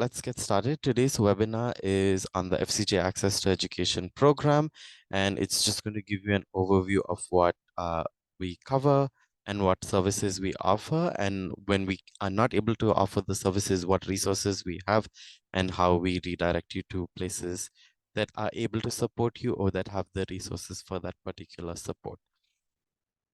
let's get started. Today's webinar is on the FCJ Access to Education program, and it's just going to give you an overview of what we cover and what services we offer, and when we are not able to offer the services, what resources we have, and how we redirect you to places that are able to support you or that have the resources for that particular support.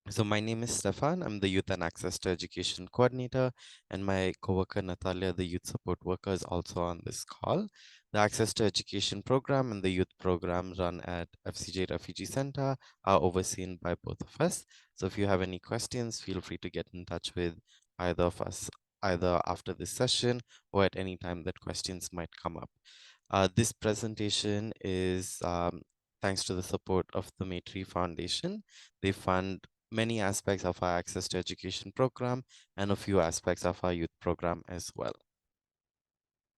So my name is Stefan. I'm the Youth and Access to Education Coordinator, and my coworker Natalia, the Youth Support Worker, is also on this call. The Access to Education program and the Youth program run at FCJ Refugee Center are overseen by both of us. So if you have any questions, feel free to get in touch with either of us, either after this session or at any time that questions might come up. This presentation is thanks to the support of the Maytree Foundation. They fund many aspects of our Access to Education program and a few aspects of our youth program as well.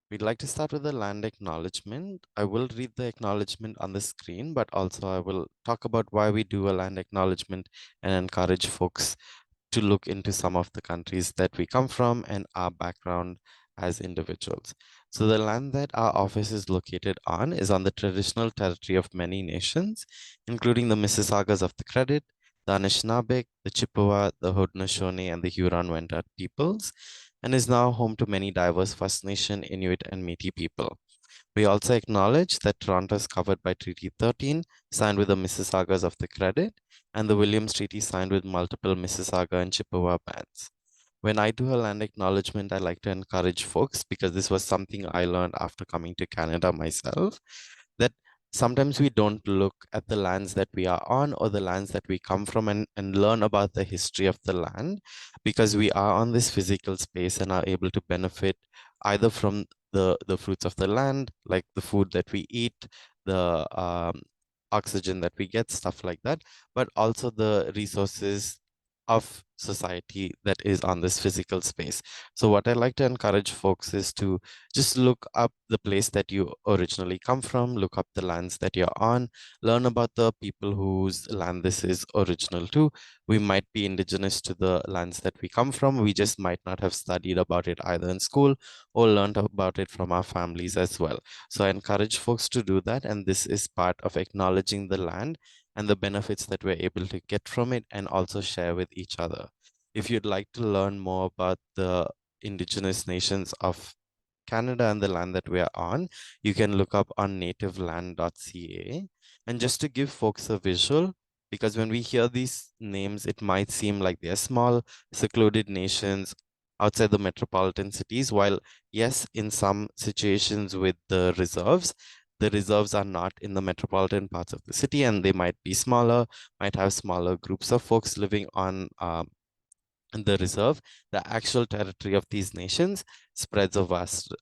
We'd like to start with the land acknowledgement. I will read the acknowledgement on the screen, but also I will talk about why we do a land acknowledgement and encourage folks to look into some of the countries that we come from and our background as individuals. So the land that our office is located on is on the traditional territory of many nations, including the Mississaugas of the Credit, the Anishinaabe, the Chippewa, the Haudenosaunee, and the Huron-Wendat peoples, and is now home to many diverse First Nation, Inuit, and Métis people. We also acknowledge that Toronto is covered by Treaty 13, signed with the Mississaugas of the Credit, and the Williams Treaty signed with multiple Mississauga and Chippewa bands. When I do a land acknowledgement, I like to encourage folks, because this was something I learned after coming to Canada myself, that sometimes we don't look at the lands that we are on or the lands that we come from and learn about the history of the land, because we are on this physical space and are able to benefit either from the fruits of the land, like the food that we eat, the oxygen that we get, stuff like that, but also the resources of society that is on this physical space. So what I like to encourage folks is to just look up the place that you originally come from, look up the lands that you're on, learn about the people whose land this is original to. We might be indigenous to the lands that we come from. We just might not have studied about it either in school or learned about it from our families as well. So I encourage folks to do that. And this is part of acknowledging the land and the benefits that we're able to get from it and also share with each other. If you'd like to learn more about the indigenous nations of Canada and the land that we are on, you can look up on nativeland.ca. And just to give folks a visual, because when we hear these names, it might seem like they're small, secluded nations outside the metropolitan cities, while yes, in some situations with the reserves are not in the metropolitan parts of the city, and they might be smaller, might have smaller groups of folks living on the reserve. The actual territory of these nations spreads a vast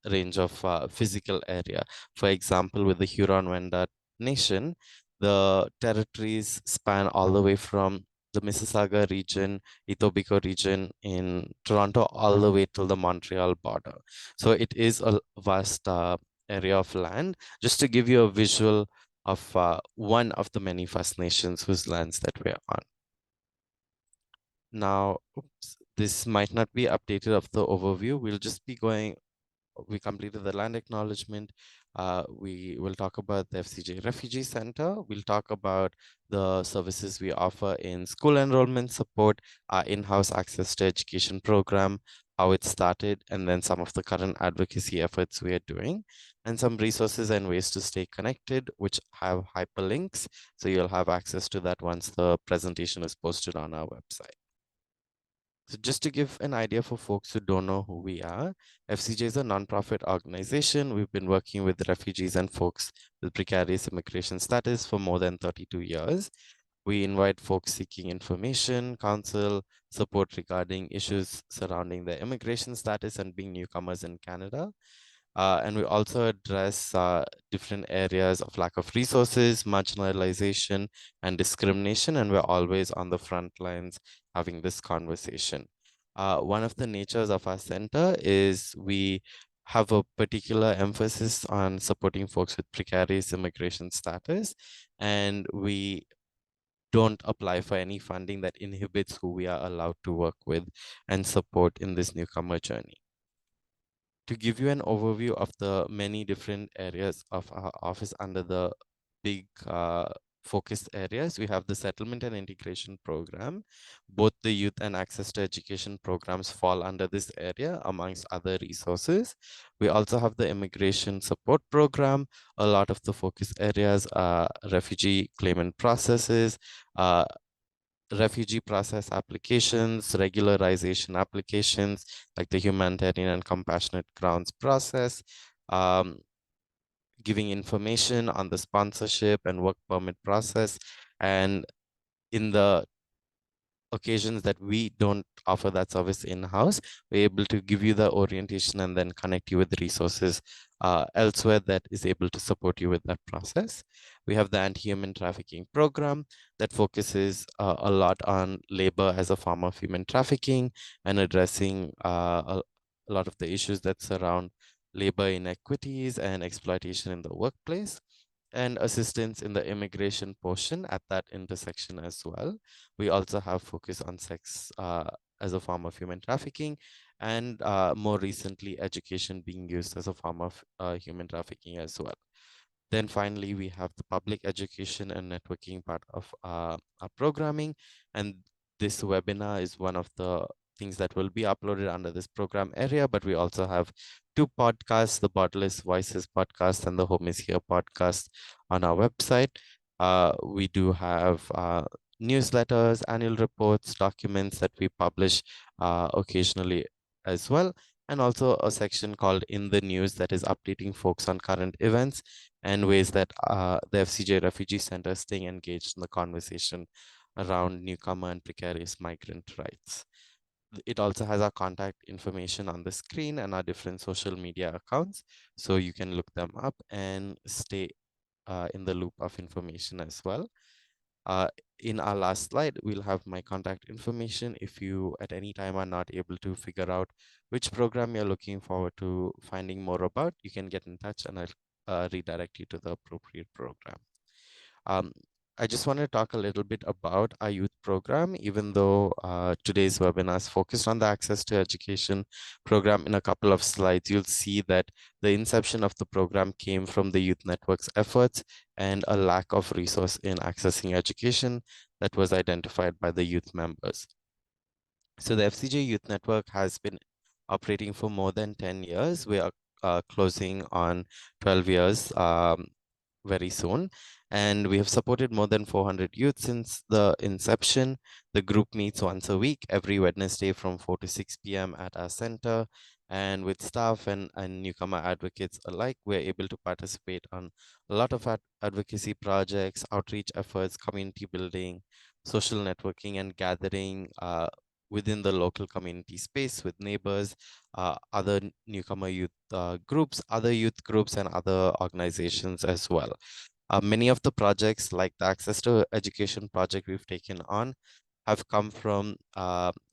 range of physical area. For example, with the Huron-Wendat nation, the territories span all the way from the Mississauga region, Etobicoke region in Toronto, all the way till the Montreal border. So it is a vast area of land. Just to give you a visual of one of the many First Nations whose lands that we're on. Now, oops, this might not be updated of the overview. We'll just be going, we completed the land acknowledgement. We will talk about the FCJ Refugee Center. We'll talk about the services we offer in school enrollment support, our in-house access to education program, how it started, and then some of the current advocacy efforts we are doing, and some resources and ways to stay connected, which have hyperlinks. So you'll have access to that once the presentation is posted on our website. So just to give an idea for folks who don't know who we are, FCJ is a nonprofit organization. We've been working with refugees and folks with precarious immigration status for more than 32 years. We invite folks seeking information, counsel, support regarding issues surrounding their immigration status and being newcomers in Canada. And we also address different areas of lack of resources, marginalization, and discrimination. And we're always on the front lines having this conversation. One of the natures of our center is we have a particular emphasis on supporting folks with precarious immigration status. And we don't apply for any funding that inhibits who we are allowed to work with and support in this newcomer journey. To give you an overview of the many different areas of our office under the big focus areas, we have the settlement and integration program. Both the youth and access to education programs fall under this area, amongst other resources. We also have the immigration support program. A lot of the focus areas are refugee claimant processes, uh, refugee process applications, regularization applications, like the humanitarian and compassionate grounds process, um, giving information on the sponsorship and work permit process. And in the occasions that we don't offer that service in-house, we're able to give you the orientation and then connect you with resources elsewhere that is able to support you with that process. We have the anti-human trafficking program that focuses a lot on labor as a form of human trafficking and addressing a lot of the issues that surround labor inequities and exploitation in the workplace, and assistance in the immigration portion at that intersection as well. We also have focus on sex as a form of human trafficking, and more recently, education being used as a form of human trafficking as well. Then finally, we have the public education and networking part of our programming. And this webinar is one of the things that will be uploaded under this program area, but we also have two podcasts, the Borderless Voices podcast and the Home is Here podcast on our website. We do have newsletters, annual reports, documents that we publish occasionally as well, and also a section called In the News that is updating folks on current events and ways that the FCJ Refugee Center is staying engaged in the conversation around newcomer and precarious migrant rights. It also has our contact information on the screen and our different social media accounts, so you can look them up and stay in the loop of information as well. Uh, in our last slide, we'll have my contact information. If you at any time are not able to figure out which program you're looking forward to finding more about, you can get in touch and I'll redirect you to the appropriate program. Um, I just want to talk a little bit about our youth program, even though today's webinar is focused on the Access to Education program. In a couple of slides, you'll see that the inception of the program came from the Youth Network's efforts and a lack of resource in accessing education that was identified by the youth members. So the FCJ Youth Network has been operating for more than 10 years. We are closing on 12 years very soon. And we have supported more than 400 youth since the inception. The group meets once a week, every Wednesday from 4 to 6 p.m. at our center. And with staff and newcomer advocates alike, we're able to participate on a lot of advocacy projects, outreach efforts, community building, social networking, and gathering within the local community space with neighbors, other newcomer youth groups, other youth groups, and other organizations as well. Many of the projects, like the Access to Education project we've taken on, have come from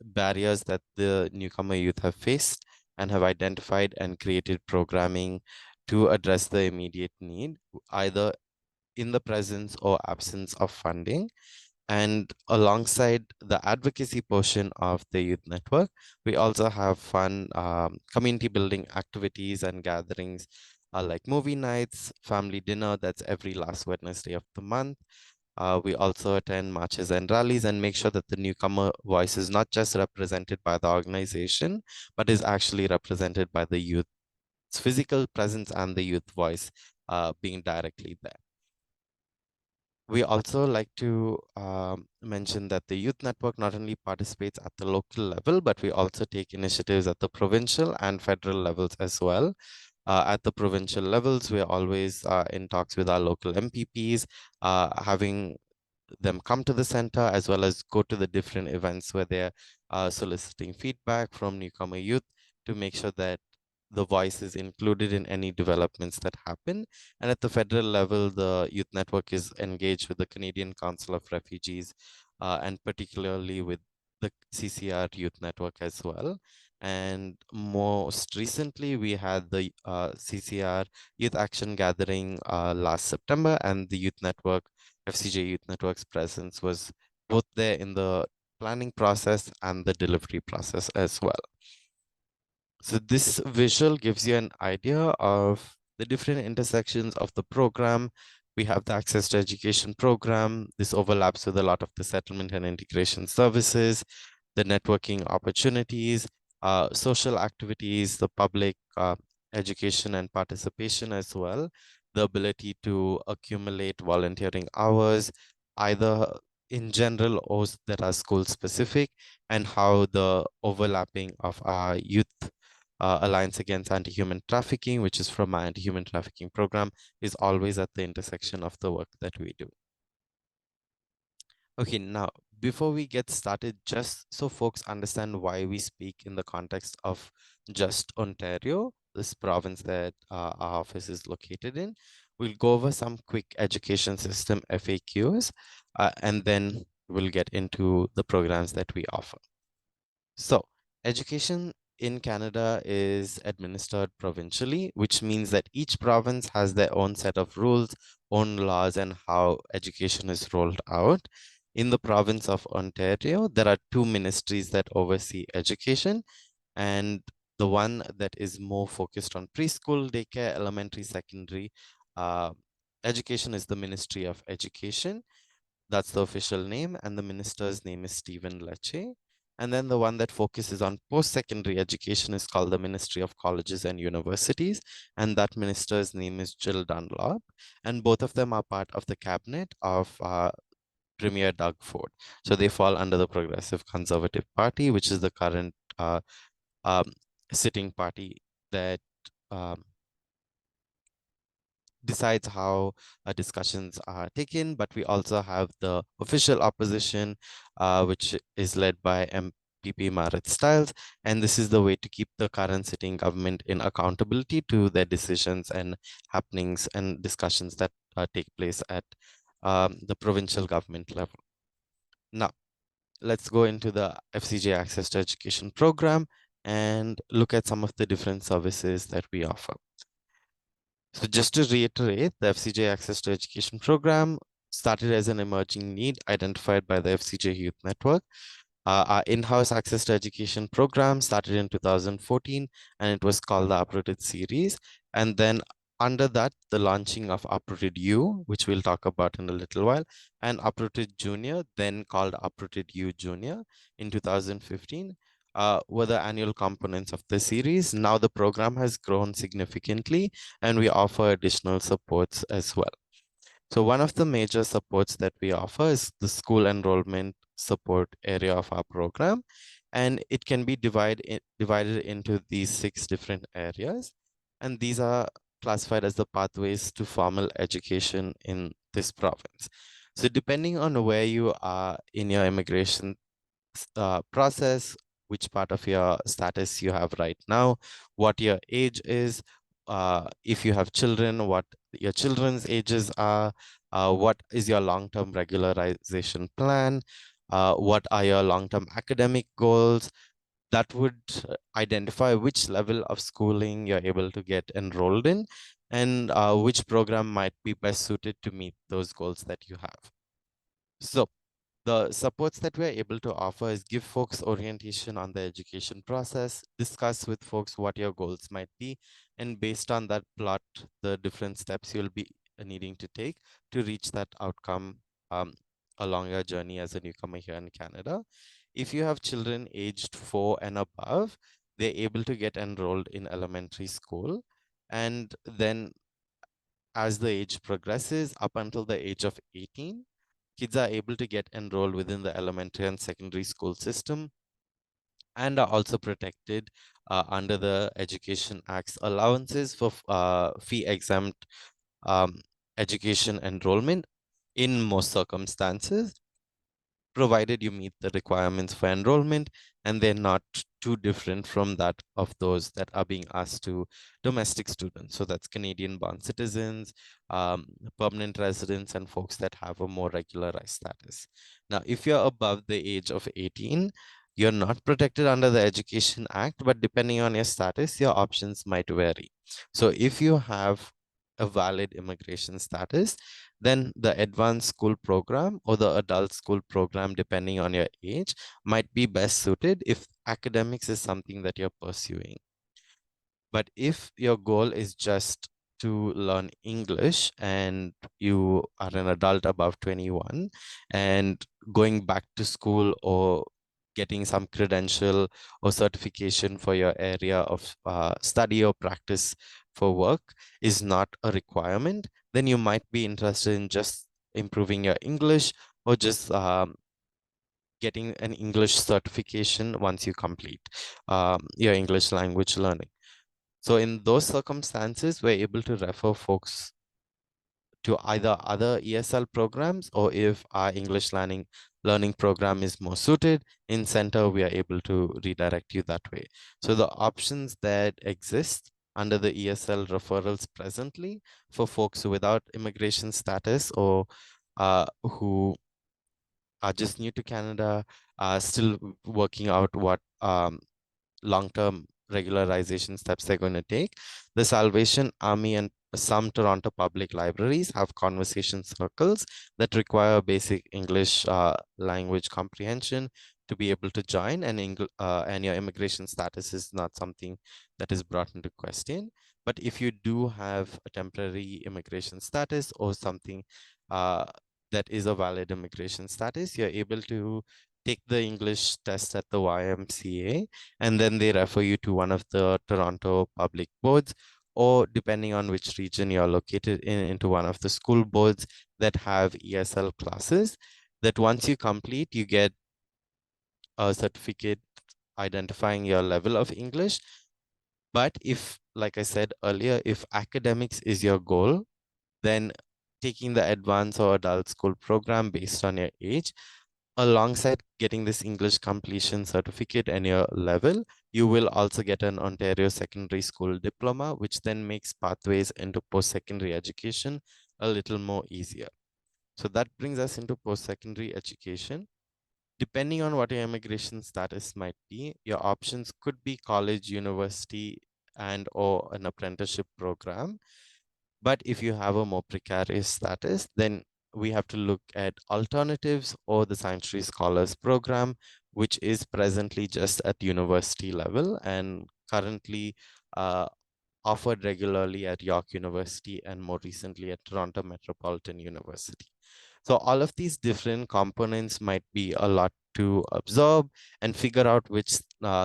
barriers that the newcomer youth have faced and have identified and created programming to address the immediate need, either in the presence or absence of funding. And alongside the advocacy portion of the youth network, we also have fun community building activities and gatherings like movie nights, family dinner, that's every last Wednesday of the month. We also attend marches and rallies and make sure that the newcomer voice is not just represented by the organization, but is actually represented by the youth's physical presence and the youth voice being directly there. We also like to mention that the Youth Network not only participates at the local level, but we also take initiatives at the provincial and federal levels as well. At the provincial levels, we're always in talks with our local MPPs, having them come to the center as well as go to the different events where they're soliciting feedback from newcomer youth to make sure that the voice is included in any developments that happen. And at the federal level, the Youth Network is engaged with the Canadian Council of Refugees and particularly with the CCR Youth Network as well. And most recently, we had the CCR Youth Action Gathering last September, and the Youth Network, FCJ Youth Network's presence was both there in the planning process and the delivery process as well. So this visual gives you an idea of the different intersections of the program. We have the Access to Education program. This overlaps with a lot of the settlement and integration services, the networking opportunities, social activities, the public education and participation as well, the ability to accumulate volunteering hours, either in general or that are school specific, and how the overlapping of our youth Alliance Against Anti-Human Trafficking, which is from our anti-human trafficking program, is always at the intersection of the work that we do. Okay, now, before we get started, just so folks understand why we speak in the context of just Ontario, this province that our office is located in, we'll go over some quick education system FAQs, and then we'll get into the programs that we offer. So, education in Canada is administered provincially, which means that each province has their own set of rules, own laws, and how education is rolled out. In the province of Ontario, there are two ministries that oversee education, and the one that is more focused on preschool, daycare, elementary, secondary education is the Ministry of Education. That's the official name, and the minister's name is Stephen Lecce. And then the one that focuses on post-secondary education is called the Ministry of Colleges and Universities, and that minister's name is Jill Dunlop. And both of them are part of the cabinet of Premier Doug Ford. So they fall under the Progressive Conservative Party, which is the current um, sitting party that um, decides how discussions are taken, but we also have the official opposition, which is led by MPP Marit Stiles, and this is the way to keep the current sitting government in accountability to their decisions and happenings and discussions that take place at the provincial government level. Now, let's go into the FCJ Access to Education program and look at some of the different services that we offer. So just to reiterate, the FCJ Access to Education program started as an emerging need identified by the FCJ Youth Network. Our in-house access to education program started in 2014, and it was called the Uprooted series. And then under that, the launching of Uprooted U, which we'll talk about in a little while, and Uprooted Junior, then called Uprooted U Junior in 2015, were the annual components of the series. Now the program has grown significantly, and we offer additional supports as well. So one of the major supports that we offer is the school enrollment support area of our program, and it can be divided into these 6 different areas, and these are classified as the pathways to formal education in this province. So depending on where you are in your immigration process, which part of your status you have right now, what your age is, if you have children, what your children's ages are, what is your long-term regularization plan, what are your long-term academic goals, that would identify which level of schooling you're able to get enrolled in, and which program might be best suited to meet those goals that you have. So the supports that we're able to offer is give folks orientation on the education process, discuss with folks what your goals might be, and based on that, plot the different steps you'll be needing to take to reach that outcome along your journey as a newcomer here in Canada. If you have children aged 4 and above, they're able to get enrolled in elementary school. And then as the age progresses up until the age of 18, kids are able to get enrolled within the elementary and secondary school system and are also protected under the Education Act's allowances for fee exempt education enrollment in most circumstances, provided you meet the requirements for enrollment and they're not too different from that of those that are being asked to domestic students. So that's Canadian born citizens, permanent residents, and folks that have a more regularized status. Now, if you're above the age of 18, you're not protected under the Education Act, but depending on your status, your options might vary. So if you have a valid immigration status, then the advanced school program or the adult school program, depending on your age, might be best suited if academics is something that you're pursuing. But if your goal is just to learn English and you are an adult above 21 and going back to school or getting some credential or certification for your area of study or practice for work is not a requirement, then you might be interested in just improving your English or just getting an English certification once you complete your English language learning. So in those circumstances, we're able to refer folks to either other ESL programs, or if our English learning program is more suited in center, we are able to redirect you that way. So the options that exist under the ESL referrals presently for folks without immigration status or who are just new to Canada, still working out what long-term regularization steps they're going to take. The Salvation Army and some Toronto public libraries have conversation circles that require basic English language comprehension to be able to join, and and your immigration status is not something that is brought into question. But if you do have a temporary immigration status or something uh, that is a valid immigration status, you're able to take the English test at the YMCA, and then they refer you to one of the Toronto public boards, or depending on which region you're located in, into one of the school boards that have ESL classes, that once you complete, you get a certificate identifying your level of English. But if, like I said earlier, if academics is your goal, then taking the advanced or adult school program based on your age, alongside getting this English completion certificate and your level, you will also get an Ontario Secondary School diploma, which then makes pathways into post-secondary education a little more easier. So that brings us into post-secondary education. Depending on what your immigration status might be, your options could be college, university, and or an apprenticeship program. But if you have a more precarious status, then we have to look at alternatives or the Sanctuary Scholars Program, which is presently just at university level and currently uh, offered regularly at York University and more recently at Toronto Metropolitan University. So all of these different components might be a lot to absorb and figure out which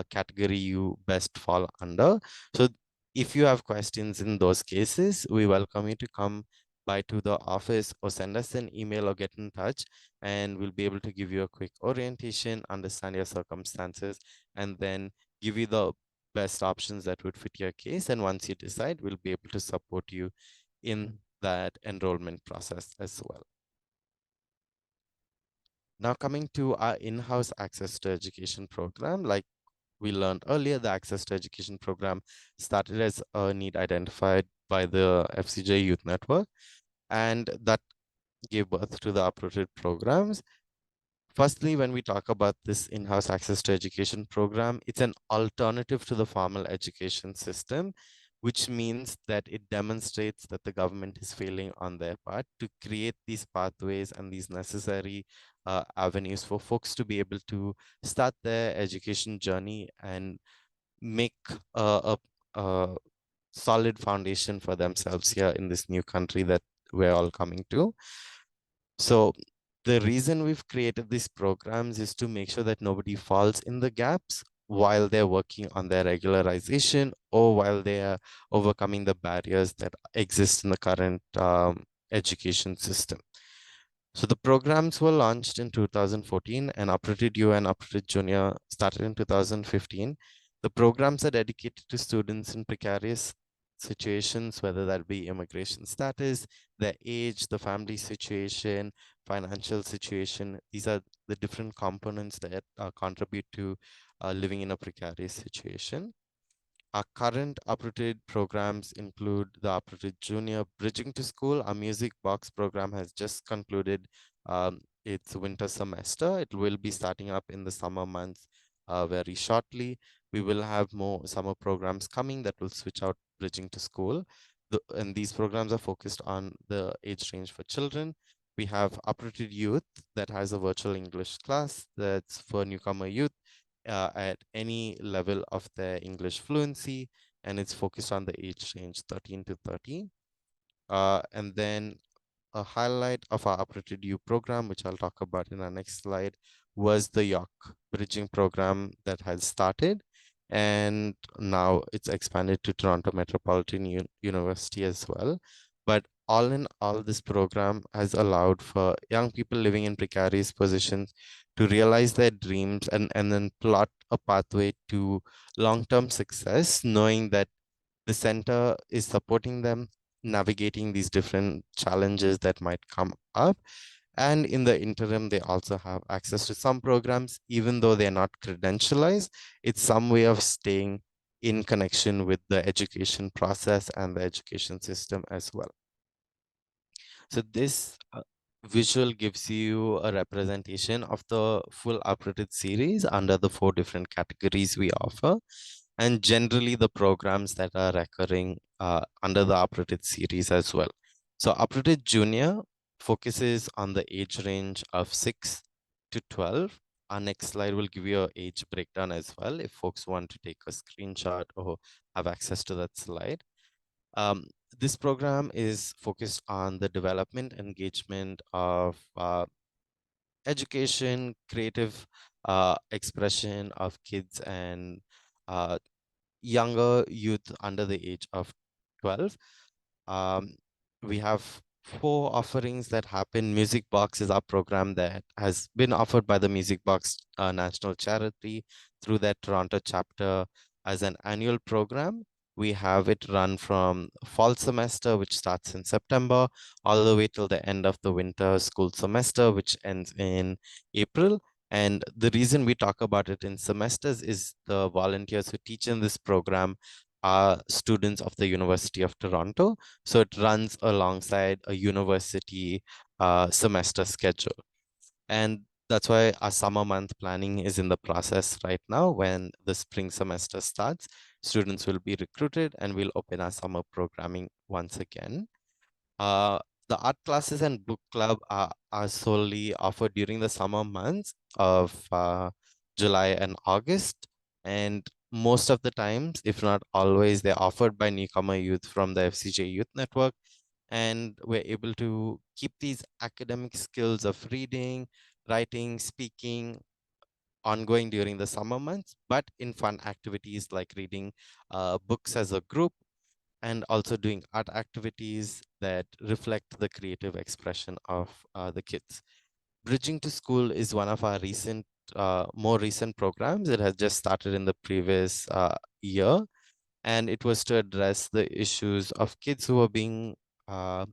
category you best fall under. So if you have questions in those cases, we welcome you to come by to the office or send us an email or get in touch, and we'll be able to give you a quick orientation, understand your circumstances, and then give you the best options that would fit your case. And once you decide, we'll be able to support you in that enrollment process as well. Now coming to our in-house access to education program, like we learned earlier, the access to education program started as a need identified by the FCJ Youth Network, and that gave birth to the uprooted programs. Firstly, when we talk about this in-house access to education program, it's an alternative to the formal education system, which means that it demonstrates that the government is failing on their part to create these pathways and these necessary avenues for folks to be able to start their education journey and make a solid foundation for themselves here in this new country that we're all coming to. So the reason we've created these programs is to make sure that nobody falls in the gaps while they're working on their regularization or while they are overcoming the barriers that exist in the current education system. So the programs were launched in 2014, and Uprooted U and Uprooted Junior started in 2015. The programs are dedicated to students in precarious situations, whether that be immigration status, their age, the family situation, financial situation. These are the different components that contribute to living in a precarious situation. Our current uprooted programs include the Uprooted Junior Bridging to School. Our music box program has just concluded its winter semester. It will be starting up in the summer months very shortly. We will have more summer programs coming that will switch out Bridging to School. And these programs are focused on the age range for children. We have Uprooted Youth that has a virtual English class that's for newcomer youth at any level of their English fluency. and it's focused on the age range 13 to 30. And then a highlight of our Uprooted You program, which I'll talk about in our next slide, was the York bridging program that has started. And now it's expanded to Toronto Metropolitan University as well. But all in all, this program has allowed for young people living in precarious positions to realize their dreams and then plot a pathway to long-term success, knowing that the center is supporting them navigating these different challenges that might come up. And in the interim, they also have access to some programs, even though they're not credentialized. It's some way of staying in connection with the education process and the education system as well. So this visual gives you a representation of the full Uprooted series under the 4 different categories we offer, and generally the programs that are recurring under the Uprooted series as well. So Uprooted Junior focuses on the age range of 6 to 12. Our next slide will give you an age breakdown as well if folks want to take a screenshot or have access to that slide. This program is focused on the development engagement of education, creative expression of kids and uh, younger youth under the age of 12. Um, we have 4 offerings that happen. Music Box is our program that has been offered by the Music Box National Charity through their Toronto chapter as an annual program. We have it run from fall semester, which starts in September, all the way till the end of the winter school semester, which ends in April. And the reason we talk about it in semesters is the volunteers who teach in this program are students of the University of Toronto. So it runs alongside a university semester schedule. And that's why our summer month planning is in the process right now. When the spring semester starts, students will be recruited and we'll open our summer programming once again. Uh, the art classes and book club are solely offered during the summer months of July and August. And most of the times, if not always, they're offered by newcomer youth from the FCJ Youth Network. And we're able to keep these academic skills of reading, writing, speaking ongoing during the summer months, but in fun activities like reading books as a group and also doing art activities that reflect the creative expression of the kids. Bridging to School is one of our more recent programs. It has just started in the previous year, and it was to address the issues of kids who are being uh,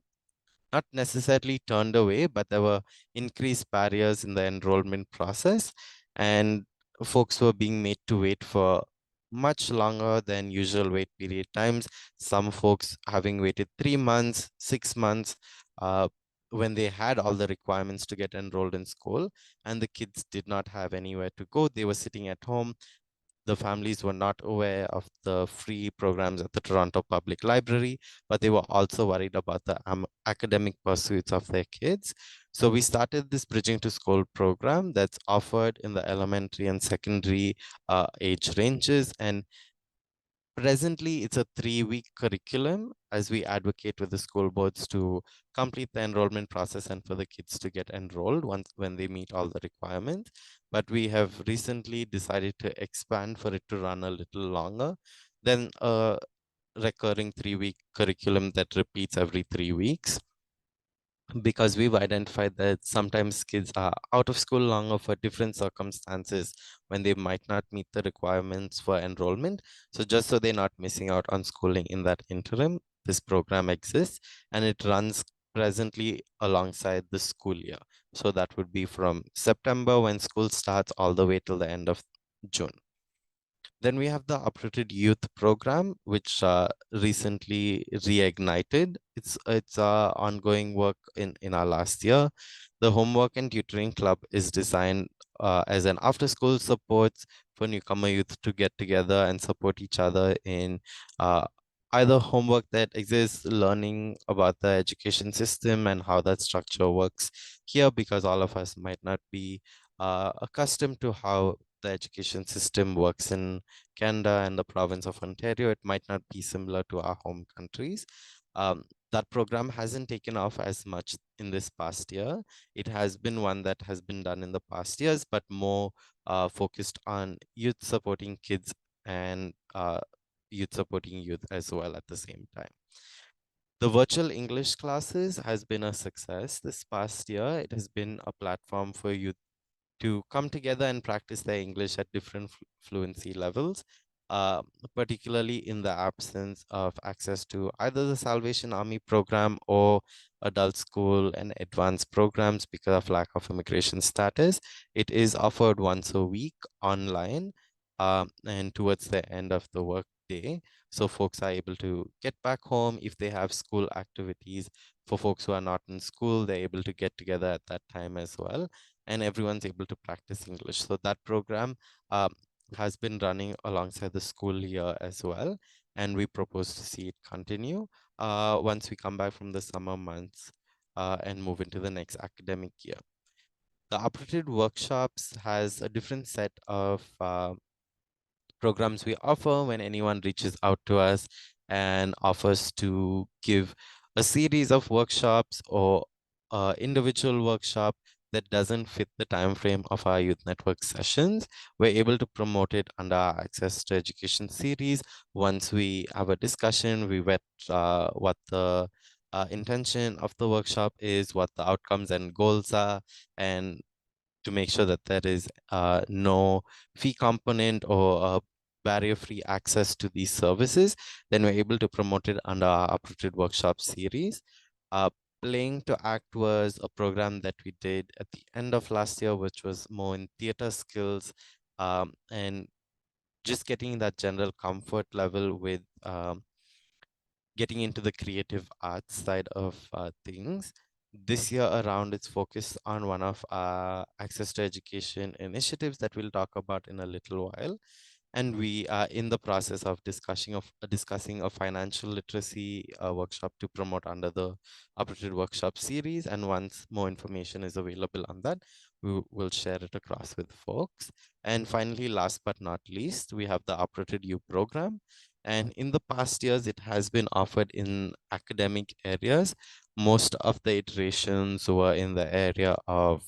not necessarily turned away, but there were increased barriers in the enrollment process, and folks were being made to wait for much longer than usual wait period times. Some folks having waited 3 months, 6 months, uh, when they had all the requirements to get enrolled in school, and the kids did not have anywhere to go. They were sitting at home. The families were not aware of the free programs at the Toronto Public Library, but they were also worried about the academic pursuits of their kids. So we started this Bridging to School program that's offered in the elementary and secondary age ranges. And presently, it's a 3-week curriculum as we advocate with the school boards to complete the enrollment process and for the kids to get enrolled when they meet all the requirements. But we have recently decided to expand for it to run a little longer than a recurring 3-week curriculum that repeats every 3 weeks, because we've identified that sometimes kids are out of school longer for different circumstances when they might not meet the requirements for enrollment. So just so they're not missing out on schooling in that interim, this program exists and it runs presently alongside the school year. So that would be from September when school starts all the way till the end of June. Then we have the Uprooted Youth Program, which recently reignited. It's ongoing work in our last year. The Homework and Tutoring Club is designed as an after-school support for newcomer youth to get together and support each other in uh, either homework that exists, learning about the education system and how that structure works here, because all of us might not be accustomed to how the education system works in Canada and the province of Ontario. It might not be similar to our home countries. That program hasn't taken off as much in this past year. It has been one that has been done in the past years, but more focused on youth supporting kids and youth supporting youth as well at the same time. The virtual English classes has been a success this past year. It has been a platform for youth to come together and practice their English at different fluency levels, uh, particularly in the absence of access to either the Salvation Army program or adult school and advanced programs because of lack of immigration status. It is offered once a week online and towards the end of the work day. So folks are able to get back home if they have school activities. For folks who are not in school, they're able to get together at that time as well, and everyone's able to practice English. So that program has been running alongside the school year as well, and we propose to see it continue once we come back from the summer months and move into the next academic year. The Uprooted Workshops has a different set of programs we offer when anyone reaches out to us and offers to give a series of workshops or individual workshop that doesn't fit the time frame of our youth network sessions. We're able to promote it under our Access to Education series. Once we have a discussion, we vet what the intention of the workshop is, what the outcomes and goals are, and to make sure that there is no fee component or barrier-free access to these services, then we're able to promote it under our Uprooted Workshop series. Playing to Act was a program that we did at the end of last year, which was more in theater skills and just getting that general comfort level with getting into the creative arts side of things. This year around, it's focused on one of our access to education initiatives that we'll talk about in a little while. And we are in the process of discussing a financial literacy workshop to promote under the Uprooted Workshop series. And once more information is available on that, we will share it across with folks. And finally, last but not least, we have the Uprooted U program. And in the past years, it has been offered in academic areas. Most of the iterations were in the area of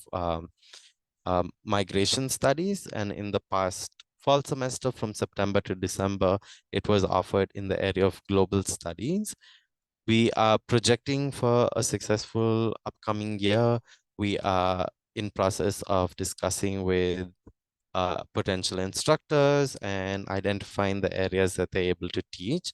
migration studies. And in the past fall semester from September to December, it was offered in the area of global studies. We are projecting for a successful upcoming year. We are in process of discussing with potential instructors and identifying the areas that they're able to teach.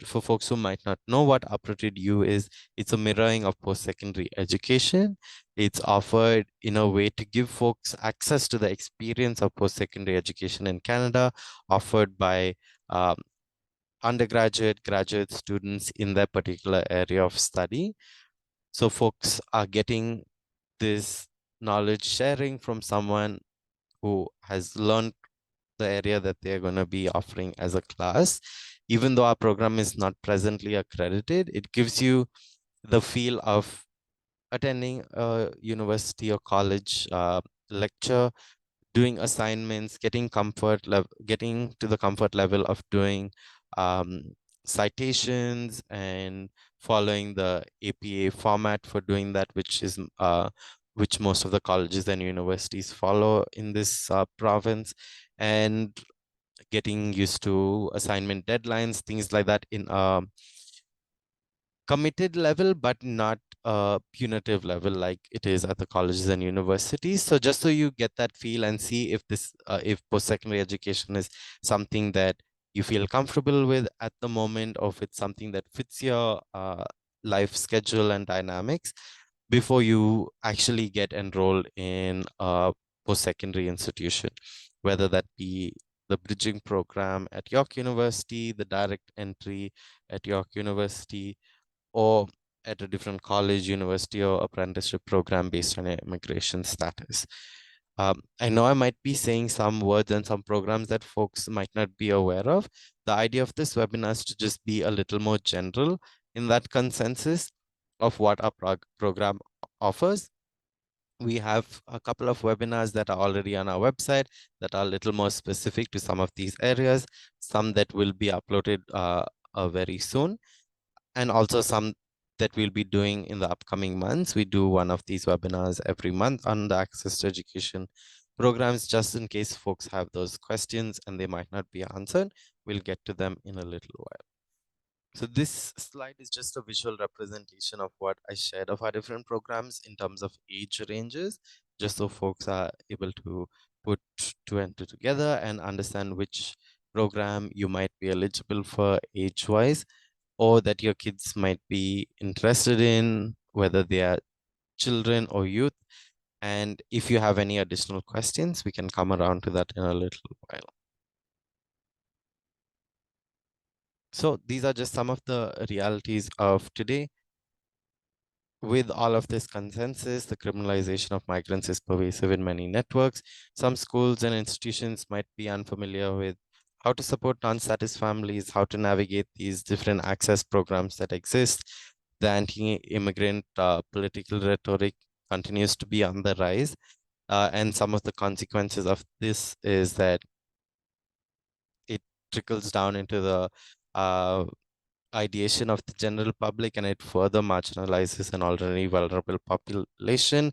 For folks who might not know what Uprooted U is, it's a mirroring of post-secondary education. It's offered in a way to give folks access to the experience of post-secondary education in Canada, offered by undergraduate, graduate students in their particular area of study. So folks are getting this knowledge sharing from someone who has learned the area that they're going to be offering as a class. Even though our program is not presently accredited, it gives you the feel of attending a university or college lecture, doing assignments, getting getting to the comfort level of doing citations and following the APA format for doing that, which most of the colleges and universities follow in this province, and getting used to assignment deadlines, things like that in a committed level, but not a punitive level like it is at the colleges and universities. So just so you get that feel and see if if post-secondary education is something that you feel comfortable with at the moment, or if it's something that fits your life schedule and dynamics before you actually get enrolled in a post-secondary institution, whether that be the bridging program at York University, the direct entry at York University, or at a different college, university, or apprenticeship program based on your immigration status. I know I might be saying some words and some programs that folks might not be aware of. The idea of this webinar is to just be a little more general in that consensus of what our program offers. We have a couple of webinars that are already on our website that are a little more specific to some of these areas, some that will be uploaded very soon, and also some that we'll be doing in the upcoming months. We do one of these webinars every month on the access to education programs, just in case folks have those questions and they might not be answered. We'll get to them in a little while. So this slide is just a visual representation of what I shared of our different programs in terms of age ranges, just so folks are able to put two and two together and understand which program you might be eligible for age-wise, or that your kids might be interested in, whether they are children or youth. And if you have any additional questions, we can come around to that in a little while. So these are just some of the realities of today. With all of this consensus, the criminalization of migrants is pervasive in many networks. Some schools and institutions might be unfamiliar with how to support non-status families, how to navigate these different access programs that exist. The anti-immigrant political rhetoric continues to be on the rise. And some of the consequences of this is that it trickles down into the uh, ideation of the general public, and it further marginalizes an already vulnerable population,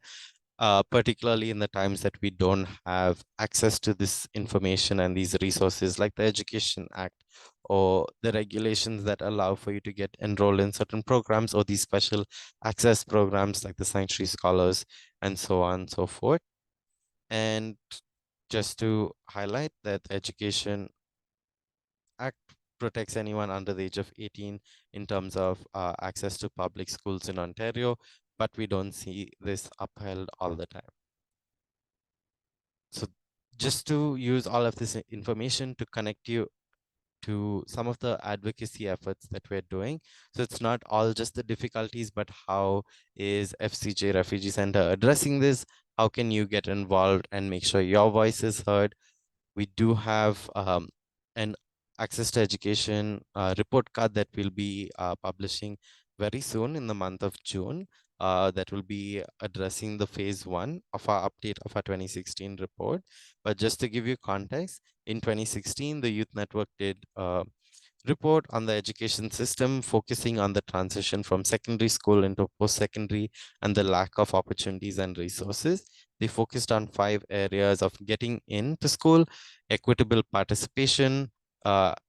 particularly in the times that we don't have access to this information and these resources like the Education Act or the regulations that allow for you to get enrolled in certain programs or these special access programs like the Sanctuary Scholars and so on and so forth. And just to highlight that Education Act protects anyone under the age of 18 in terms of access to public schools in Ontario, but we don't see this upheld all the time. So just to use all of this information to connect you to some of the advocacy efforts that we're doing. So it's not all just the difficulties, but how is FCJ Refugee Center addressing this? How can you get involved and make sure your voice is heard? We do have an access to education report card that we'll be publishing very soon in the month of June. That will be addressing the phase 1 of our update of our 2016 report. But just to give you context, in 2016, the Youth Network did report on the education system, focusing on the transition from secondary school into post-secondary and the lack of opportunities and resources. They focused on 5 areas of getting into school, equitable participation,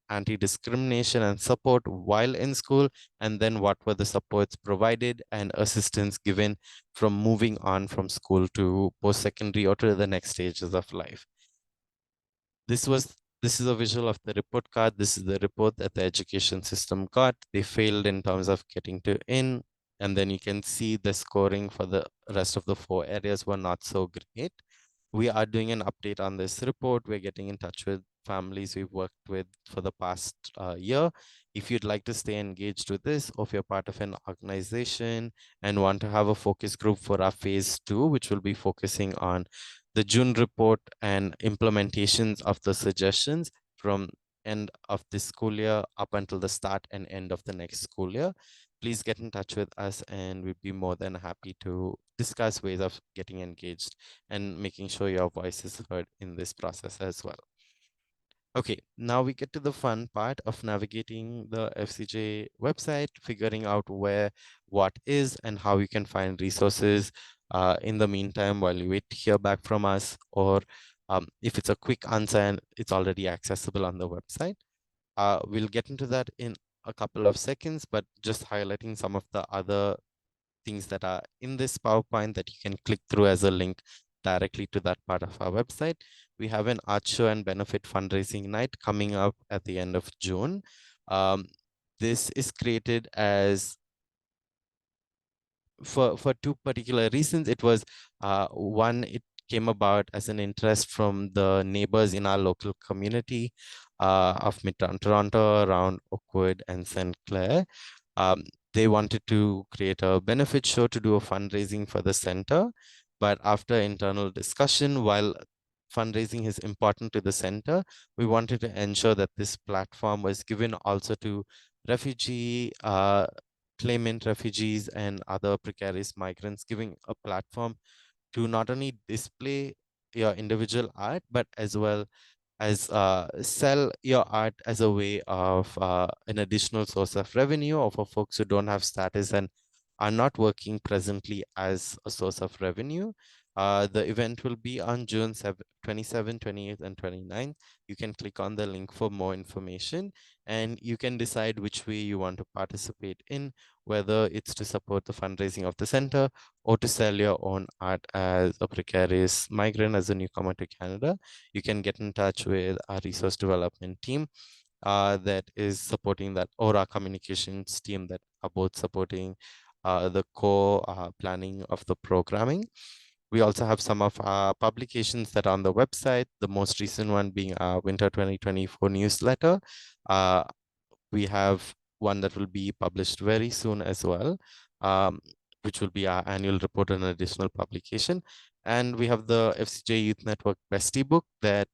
anti-discrimination and support while in school, and then what were the supports provided and assistance given from moving on from school to post-secondary or to the next stages of life. This is a visual of the report card. This is the report that the education system got. They failed in terms of getting to in, and then you can see the scoring for the rest of the 4 areas were not so great. We are doing an update on this report. We're getting in touch with families we've worked with for the past year. If you'd like to stay engaged with this, or if you're part of an organization and want to have a focus group for our phase 2, which will be focusing on the June report and implementations of the suggestions from end of this school year up until the start and end of the next school year, please get in touch with us and we'd be more than happy to discuss ways of getting engaged and making sure your voice is heard in this process as well. Okay, now we get to the fun part of navigating the FCJ website, figuring out where what is and how you can find resources in the meantime while you wait to hear back from us, or if it's a quick answer and it's already accessible on the website. We'll get into that in a couple of seconds, but just highlighting some of the other things that are in this PowerPoint that you can click through as a link directly to that part of our website. We have an art show and benefit fundraising night coming up at the end of June. This is created as for 2 particular reasons. It was one, it came about as an interest from the neighbors in our local community of Midtown Toronto around Oakwood and St. Clair. They wanted to create a benefit show to do a fundraising for the center, but after internal discussion, while fundraising is important to the center, we wanted to ensure that this platform was given also to refugee claimant refugees and other precarious migrants, giving a platform to not only display your individual art, but as well as sell your art as a way of an additional source of revenue, or for folks who don't have status and are not working presently as a source of revenue. The event will be on June 27, 28, and 29. You can click on the link for more information, and you can decide which way you want to participate in, whether it's to support the fundraising of the center or to sell your own art as a precarious migrant, as a newcomer to Canada. You can get in touch with our resource development team that is supporting that, or our communications team that are both supporting the core planning of the programming. We also have some of our publications that are on the website, the most recent one being our Winter 2024 newsletter. Uh, we have one that will be published very soon as well, um, which will be our annual report and additional publication. And we have the FCJ Youth Network Bestie book that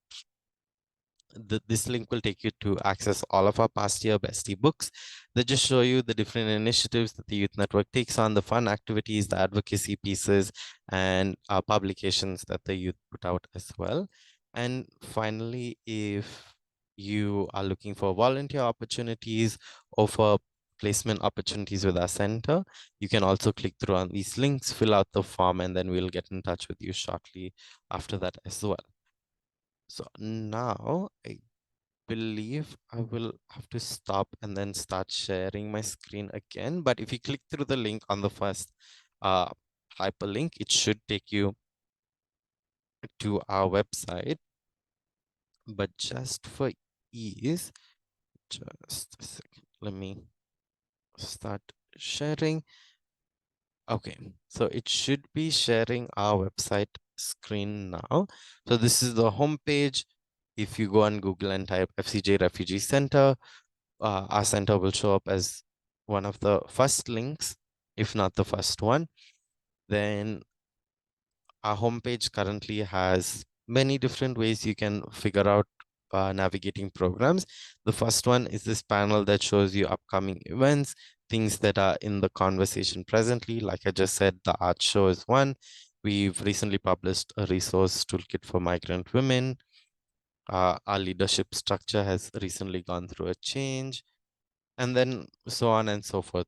this link will take you to access all of our past year bestie books that just show you the different initiatives that the Youth Network takes on, the fun activities, the advocacy pieces, and publications that the youth put out as well. And finally, if you are looking for volunteer opportunities or for placement opportunities with our center, you can also click through on these links, fill out the form, and then we'll get in touch with you shortly after that as well. So now I believe I will have to stop and then start sharing my screen again. But if you click through the link on the first uh, hyperlink, it should take you to our website. But just for ease, just a second, let me start sharing. Okay, so it should be sharing our website screen now. So this is the home page. If you go on Google and type FCJ Refugee Center, our center will show up as one of the first links, if not the first one. Then our homepage currently has many different ways you can figure out navigating programs. The first one is this panel that shows you upcoming events, things that are in the conversation presently. Like I just said, the art show is one. We've recently published a resource toolkit for migrant women. Our leadership structure has recently gone through a change, and then so on and so forth.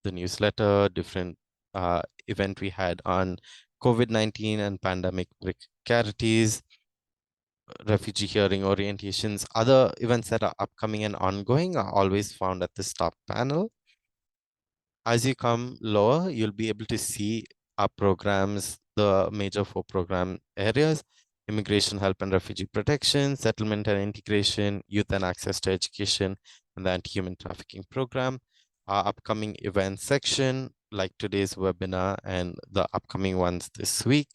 The newsletter, different event we had on COVID-19 and pandemic precarities, refugee hearing orientations, other events that are upcoming and ongoing are always found at this top panel. As you come lower, you'll be able to see our programs, the major 4 program areas: immigration help and refugee protection, settlement and integration, youth and access to education, and the anti-human trafficking program. Our upcoming events section, like today's webinar and the upcoming ones this week.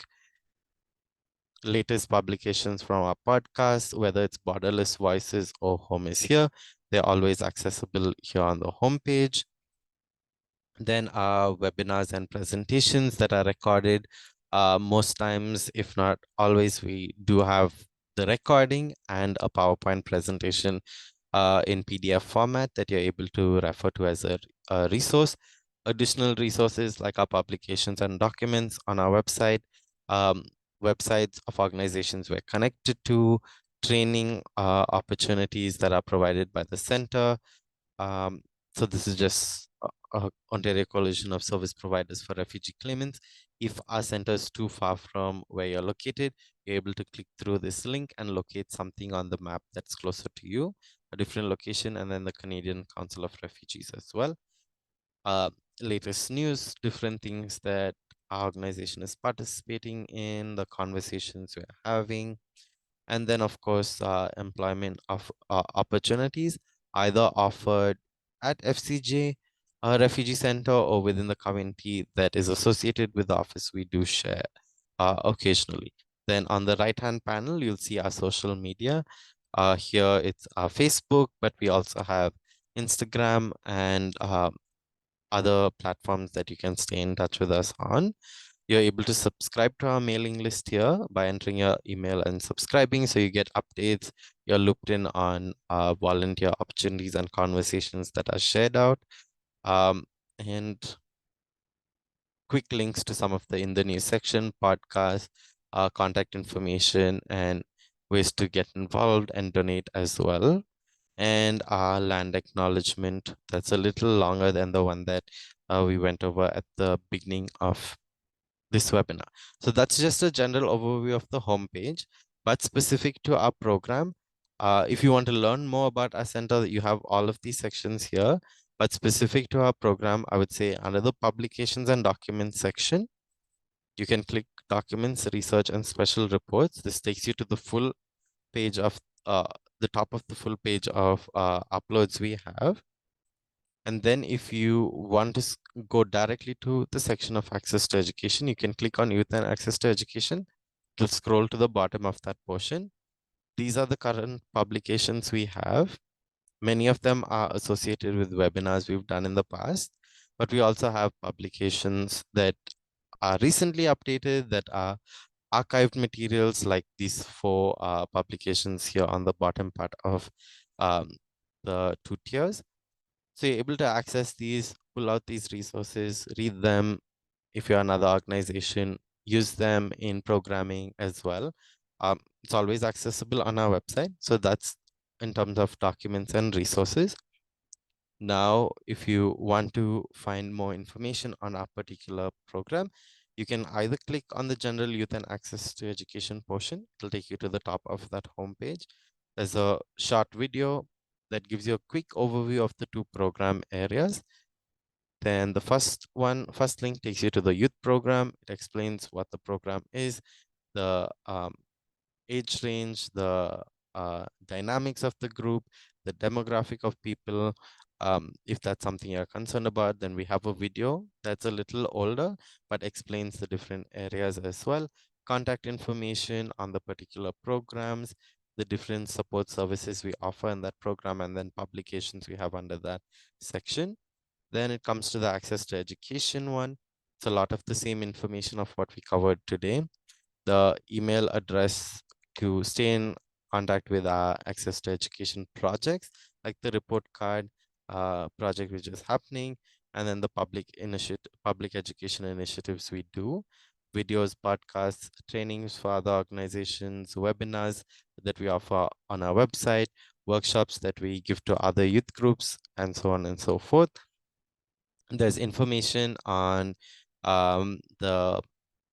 Latest publications from our podcast, whether it's Borderless Voices or Home is Here, they're always accessible here on the homepage. Then our webinars and presentations that are recorded. Most times, if not always, we do have the recording and a PowerPoint presentation in PDF format that you're able to refer to as a resource. Additional resources like our publications and documents on our website, um, websites of organizations we're connected to, training opportunities that are provided by the center. Um, so this is just Ontario Coalition of Service Providers for Refugee Claimants. If our center is too far from where you're located, you're able to click through this link and locate something on the map that's closer to you, a different location, and then the Canadian Council of Refugees as well. Uh, Latest news, different things that our organization is participating in, the conversations we're having, and then of course employment of opportunities either offered at FCJ Refugee Center or within the community that is associated with the office. We do share occasionally. Then on the right hand panel you'll see our social media. Here it's our Facebook, but we also have Instagram and other platforms that you can stay in touch with us on. You're able to subscribe to our mailing list here by entering your email and subscribing, so you get updates. You're looped in on volunteer opportunities and conversations that are shared out. And quick links to some of the in the news section, podcasts, contact information, and ways to get involved and donate as well. And our land acknowledgement, that's a little longer than the one that we went over at the beginning of this webinar. So that's just a general overview of the homepage, but specific to our program, if you want to learn more about our center, you have all of these sections here, but specific to our program, I would say under the publications and documents section, you can click documents, research, and special reports. This takes you to the full page of the top of the full page of uploads we have. And then if you want to go directly to the section of access to education, you can click on youth and access to education. It'll scroll to the bottom of that portion. These are the current publications we have. Many of them are associated with webinars we've done in the past, but we also have publications that are recently updated, that are archived materials, like these four publications here on the bottom part of the two tiers. So you're able to access these, pull out these resources, read them. If you're another organization, use them in programming as well. It's always accessible on our website. So that's in terms of documents and resources. Now, if you want to find more information on our particular program, you can either click on the General Youth and Access to Education portion. It'll take you to the top of that homepage. There's a short video that gives you a quick overview of the two program areas. Then the first link takes you to the youth program. It explains what the program is, the age range, the dynamics of the group, the demographic of people. If that's something you're concerned about, then we have a video that's a little older, but explains the different areas as well. Contact information on the particular programs, the different support services we offer in that program, and then publications we have under that section. Then it comes to the access to education one. It's a lot of the same information of what we covered today. The email address to stay in contact with our access to education projects, like the report card project which is happening, and then the public education initiatives we do, videos, podcasts, trainings for other organizations, webinars that we offer on our website, workshops that we give to other youth groups, and so on and so forth. There's information on the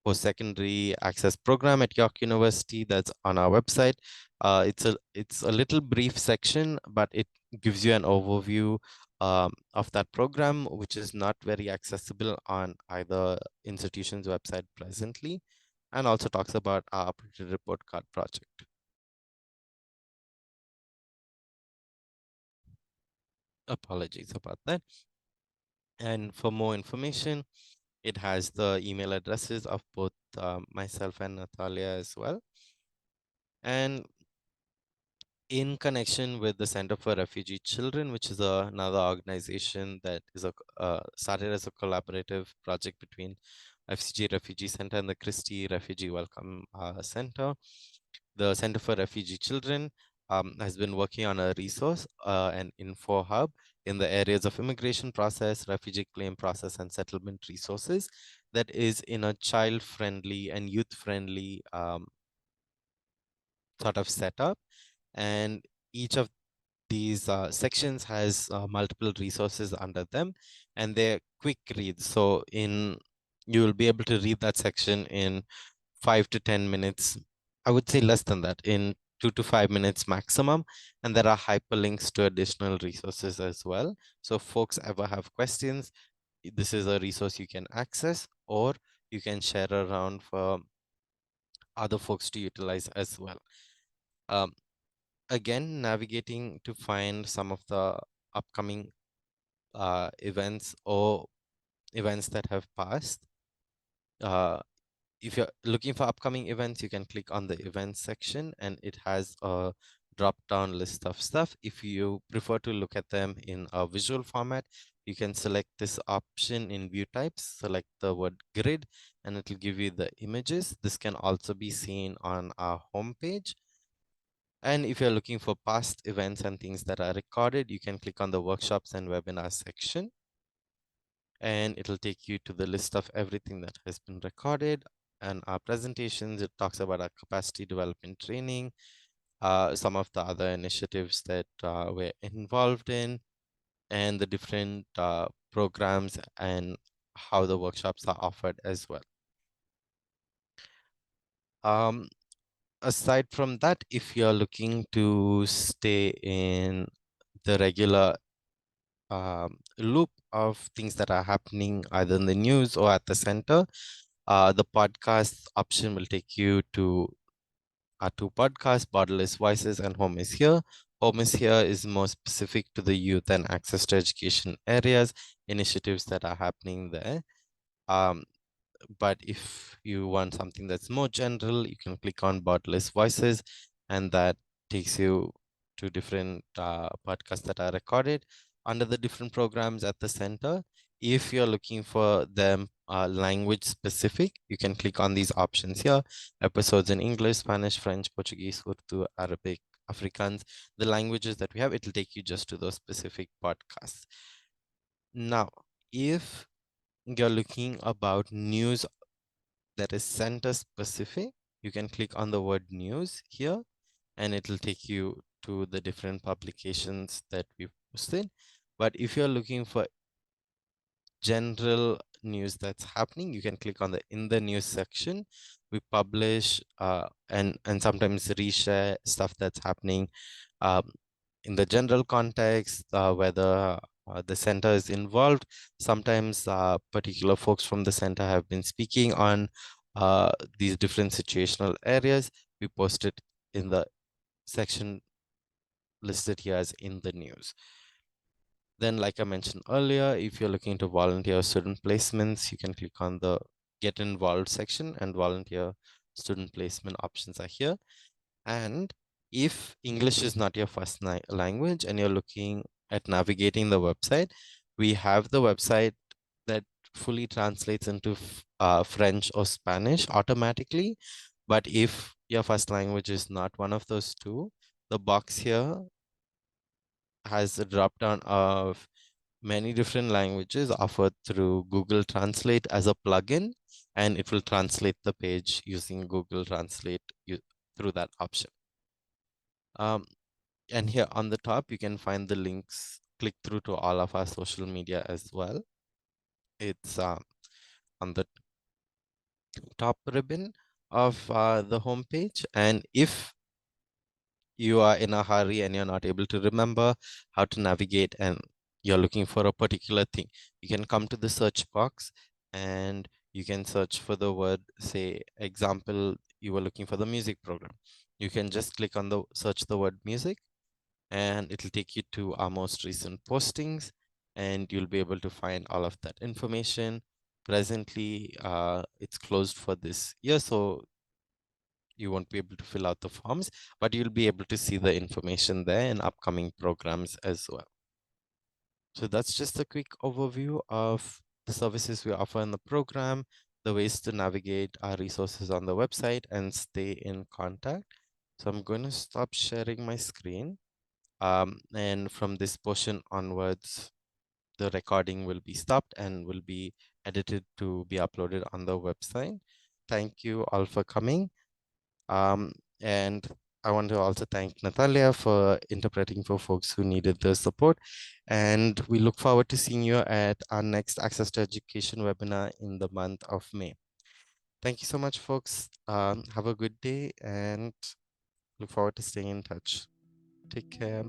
post-secondary access program at York University that's on our website. It's a little brief section, but it gives you an overview of that program, which is not very accessible on either institution's website presently, and also talks about our updated report card project. Apologies about that. And for more information, it has the email addresses of both myself and Natalia as well. And in connection with the Center for Refugee Children, which is another organization that is started as a collaborative project between FCJ Refugee Center and the Christie Refugee Welcome Center. The Center for Refugee Children has been working on a resource, an info hub in the areas of immigration process, refugee claim process, and settlement resources that is in a child-friendly and youth-friendly sort of setup. And each of these sections has multiple resources under them, and they're quick reads. So you will be able to read that section in 5 to 10 minutes. I would say less than that, in 2 to 5 minutes maximum. And there are hyperlinks to additional resources as well. So if folks ever have questions, this is a resource you can access, or you can share around for other folks to utilize as well. Again, navigating to find some of the upcoming events or events that have passed. If you're looking for upcoming events, you can click on the events section, and it has a drop-down list of stuff. If you prefer to look at them in a visual format, you can select this option in view types, select the word grid, and it will give you the images. This can also be seen on our homepage. And if you're looking for past events and things that are recorded, you can click on the workshops and webinars section. and it'll take you to the list of everything that has been recorded and our presentations. It talks about our capacity development training, some of the other initiatives that we're involved in, and the different programs and how the workshops are offered as well. Aside from that, if you're looking to stay in the regular loop of things that are happening either in the news or at the center, the podcast option will take you to our two podcasts, Borderless Voices and Home is Here. Home is Here is more specific to the youth and access to education areas, initiatives that are happening there. But if you want something that's more general, you can click on Borderless Voices, and that takes you to different podcasts that are recorded under the different programs at the center. If you're looking for them language specific, you can click on these options here: episodes in English, Spanish, French, Portuguese, Urdu, Arabic, Afrikaans. The languages that we have, it'll take you just to those specific podcasts. Now, if you're looking about news that is center specific, you can click on the word news here, and it will take you to the different publications that we posted. But if you're looking for general news that's happening, you can click on the in the news section. We publish and sometimes reshare stuff that's happening um, in the general context, whether the center is involved. Sometimes particular folks from the center have been speaking on these different situational areas. We post it in the section listed here as in the news. Then, like I mentioned earlier, if you're looking to volunteer student placements, you can click on the Get Involved section, and volunteer student placement options are here. And if English is not your first language and you're looking at navigating the website, we have the website that fully translates into French or Spanish automatically. But if your first language is not one of those two, the box here has a drop down of many different languages offered through Google Translate as a plugin, and it will translate the page using Google Translate through that option. And here on the top, you can find the links, click through to all of our social media as well. It's on the top ribbon of the homepage. And if you are in a hurry and you're not able to remember how to navigate and you're looking for a particular thing, you can come to the search box and you can search for the word, say, example, you were looking for the music program. You can just click on the search the word music, and it'll take you to our most recent postings, and you'll be able to find all of that information. Presently, it's closed for this year, so you won't be able to fill out the forms, but you'll be able to see the information there in upcoming programs as well. So that's just a quick overview of the services we offer in the program, the ways to navigate our resources on the website and stay in contact. So I'm going to stop sharing my screen. And from this portion onwards, the recording will be stopped and will be edited to be uploaded on the website. Thank you all for coming. And I want to also thank Natalia for interpreting for folks who needed the support. And we look forward to seeing you at our next Access to Education webinar in the month of May. Thank you so much, folks. Have a good day and look forward to staying in touch. Take care.